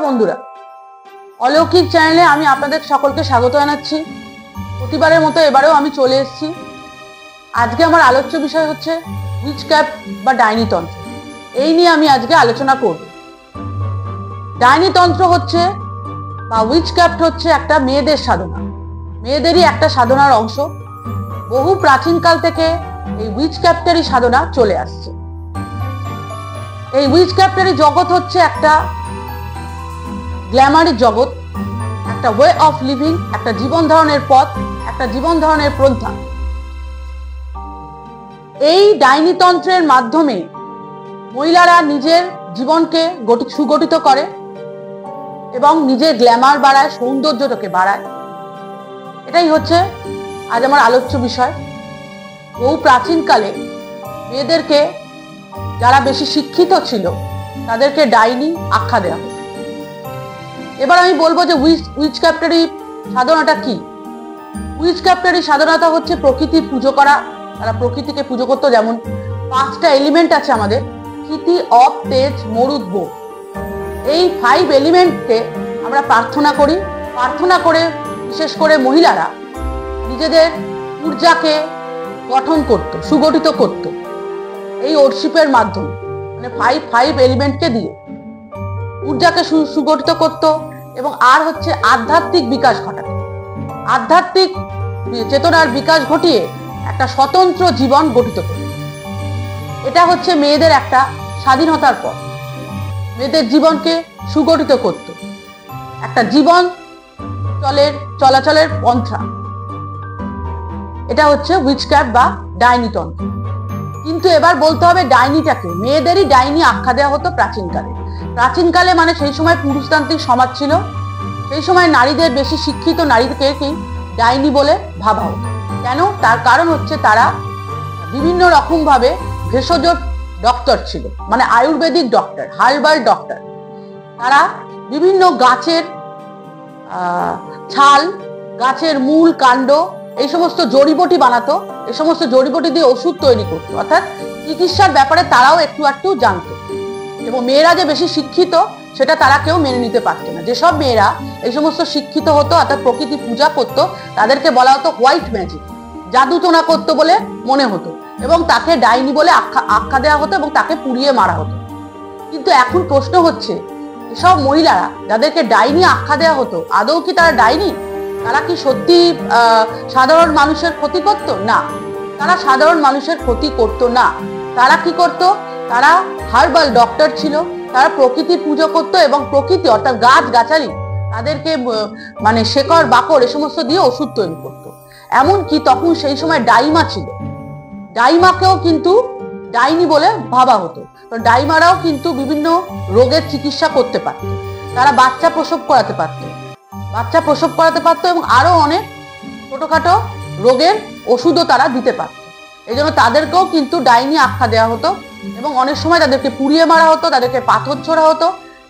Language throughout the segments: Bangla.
নমস্কার বন্ধুরা, অলৌকিক চ্যানেলে আমি আপনাদের সকলকে স্বাগত জানাচ্ছি। প্রতিবারের মতো এবারেও আমি চলে এসেছি। আজকে আমার আলোচ্য বিষয় হচ্ছে উইচক্রাফট বা ডাইনিতন্ত্র। এই নিয়ে আমি আজকে আলোচনা করব। ডাইনিতন্ত্র হচ্ছে বা উইচক্রাফট হচ্ছে একটা মেয়েদের সাধনা, মেয়েদেরই একটা সাধনার অংশ। বহু প্রাচীনকাল থেকে এই উইচক্রাফটেরই সাধনা চলে আসছে। এই উইচক্রাফটেরই জগৎ হচ্ছে একটা গ্ল্যামারের জগৎ, একটা ওয়ে অফ লিভিং, একটা জীবন ধারণের পথ, একটা জীবন ধারণের পন্থা। এই ডাইনিতন্ত্রের মাধ্যমে মহিলারা নিজের জীবনকে সুগঠিত করে এবং নিজের গ্ল্যামার বাড়ায়, সৌন্দর্যটাকে বাড়ায়। এটাই হচ্ছে আজ আমার আলোচ্য বিষয়। বহু প্রাচীনকালে মেয়েদেরকে, যারা বেশি শিক্ষিত ছিল, তাদেরকে ডাইনি আখ্যা দেওয়া হতো। এবার আমি বলবো যে উইচক্রাফটেরই সাধনাটা কি। উইচক্রাফটেরই সাধনাটা হচ্ছে প্রকৃতির পুজো করা। তারা প্রকৃতিকে পুজো করতো। যেমন 5টা এলিমেন্ট আছে আমাদের, ক্ষিতি, অপ, তেজ, মরুত, বোম। এই 5 এলিমেন্টকে আমরা প্রার্থনা করি। প্রার্থনা করে বিশেষ করে মহিলারা নিজেদের ঊর্জাকে গঠন করত, সুগঠিত করত এই ওরশিপের মাধ্যমে, মানে 5 এলিমেন্টকে দিয়ে ঊর্জাকে সুগঠিত করত। এবং আর হচ্ছে আধ্যাত্মিক বিকাশ ঘটাতো, আধ্যাত্মিক চেতনার বিকাশ ঘটিয়ে একটা স্বতন্ত্র জীবন গঠিত করত। এটা হচ্ছে মেয়েদের একটা স্বাধীনতার পথ, মেয়েদের জীবনকে সুগঠিত করত, একটা জীবন চলাচলের পন্থা। এটা হচ্ছে উইচক্রাফট বা ডাইনিতন্ত্র। কিন্তু এবার বলতে হবে ডাইনিটাকে, মেয়েদেরই ডাইনি আখ্যা দেওয়া হতো প্রাচীনকালে। প্রাচীনকালে মানে সেই সময় পুরুষতান্ত্রিক সমাজ ছিল। সেই সময় নারীদের, বেশি শিক্ষিত নারীদেরকে ডাইনি বলে ভাবা হতো। কেন? তার কারণ হচ্ছে তারা বিভিন্ন রকম ভাবে ভেষজ ডক্টর ছিল, মানে আয়ুর্বেদিক ডক্টর, হার্বাল ডক্টর। তারা বিভিন্ন গাছের ছাল, গাছের মূল, কাণ্ড, এই সমস্ত জড়িবটি বানাতো। এই সমস্ত জড়িবটি দিয়ে ওষুধ তৈরি করতো। অর্থাৎ চিকিৎসার ব্যাপারে তারাও একটু জানতো। এবং মেয়েরা যে বেশি শিক্ষিত সেটা তারা কেউ মেনে নিতে পারতো না। যেসব মেয়েরা এই সমস্ত শিক্ষিত হতো, অর্থাৎ প্রকৃতি পূজা করতো, তাদেরকে বলা হতো হোয়াইট ম্যাজিক, জাদুটোনা করতো বলে মনে হতো, এবং তাকে ডাইনি বলে আখ্যা দেওয়া হতো এবং তাকে পুড়িয়ে মারা হতো। কিন্তু এখন প্রশ্ন হচ্ছে, এসব মহিলারা যাদেরকে ডাইনি আখ্যা দেওয়া হতো, আদৌ কি তারা ডাইনি? তারা কি সত্যি সাধারণ মানুষের ক্ষতি করতো? না, তারা সাধারণ মানুষের ক্ষতি করতো না। তারা কি করতো? তারা হার্বাল ডক্টর ছিল। তারা প্রকৃতির পুজো করতো এবং প্রকৃতি অর্থাৎ গাছ গাছালি, তাদেরকে মানে শেকড় বাকড় এ সমস্ত দিয়ে ওষুধ তৈরি করতো। এমনকি তখন সেই সময় ডাইমা ছিল, ডাইমাকেও কিন্তু ডাইনি বলে ভাবা হতো। ডাইমারাও কিন্তু বিভিন্ন রোগের চিকিৎসা করতে পারত। তারা বাচ্চা প্রসব করাতে পারতো এবং আরো অনেক ছোটখাটো রোগের ওষুধও তারা দিতে পারত। এই জন্য তাদেরকেও কিন্তু ডাইনি আখ্যা দেওয়া হতো এবং অনেক সময় তাদেরকে পুড়িয়ে মারা হতো, তাদেরকে পাথর ছোড়া হতো,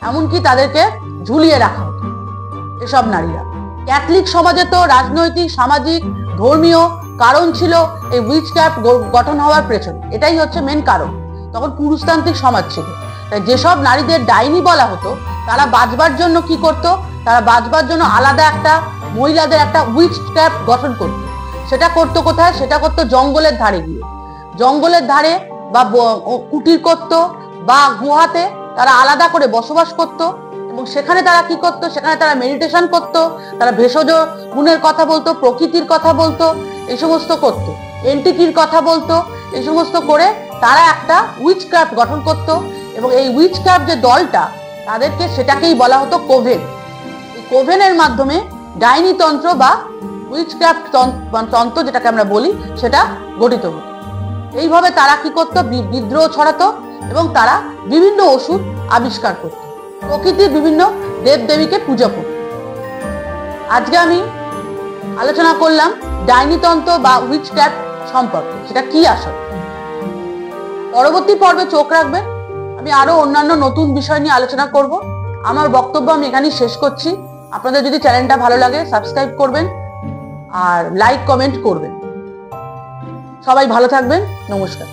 এমনকি তাদেরকে ঝুলিয়ে রাখা হতো। এসব নারীরা, ক্যাথলিক সমাজে তো রাজনৈতিক, সামাজিক, ধর্মীয় কারণ ছিল এই উইচক্রাফট গঠন হওয়ার পেছনে। এটাই হচ্ছে মেন কারণ। তখন পুরুষতান্ত্রিক সমাজ ছিল। তাই যেসব নারীদের ডাইনি বলা হতো, তারা বাঁচবার জন্য কি করতো? তারা বাঁচবার জন্য আলাদা একটা মহিলাদের একটা উইচক্রাফট গঠন করত। সেটা করতো কোথায়? সেটা করতো জঙ্গলের ধারে গিয়ে, জঙ্গলের ধারে বা কুটির করত বা গুহাতে তারা আলাদা করে বসবাস করত। এবং সেখানে তারা কি করতো? সেখানে তারা মেডিটেশন করতো, তারা ভেষজ গুণের কথা বলতো, প্রকৃতির কথা বলতো, এই সমস্ত করতো, এন্টিটির কথা বলতো। এই সমস্ত করে তারা একটা উইচক্রাফট গঠন করত। এবং এই উইচক্রাফট যে দলটা, তাদেরকে সেটাকেই বলা হতো কোভেন। এই কোভেনের মাধ্যমে ডাইনিতন্ত্র বা উইচক্রাফট তন্ত্র, যেটাকে আমরা বলি, সেটা গঠিত হতো। এইভাবে তারা কি করতো? বিদ্রোহ ছড়াতো এবং তারা বিভিন্ন ওষুধ আবিষ্কার করত, প্রকৃতির বিভিন্ন দেবদেবীকে পূজা করত। আজকে আমি আলোচনা করলাম ডাইনিতন্ত্র বা উইচক্রাফট সম্পর্কে, সেটা কি আসলে। পরবর্তী পর্বে চোখ রাখবেন, আমি আরো অন্যান্য নতুন বিষয় নিয়ে আলোচনা করব। আমার বক্তব্য আমি এখানেই শেষ করছি। আপনাদের যদি চ্যানেলটা ভালো লাগে, সাবস্ক্রাইব করবেন আর লাইক কমেন্ট করবেন। সবাই ভালো থাকবেন। নমস্কার।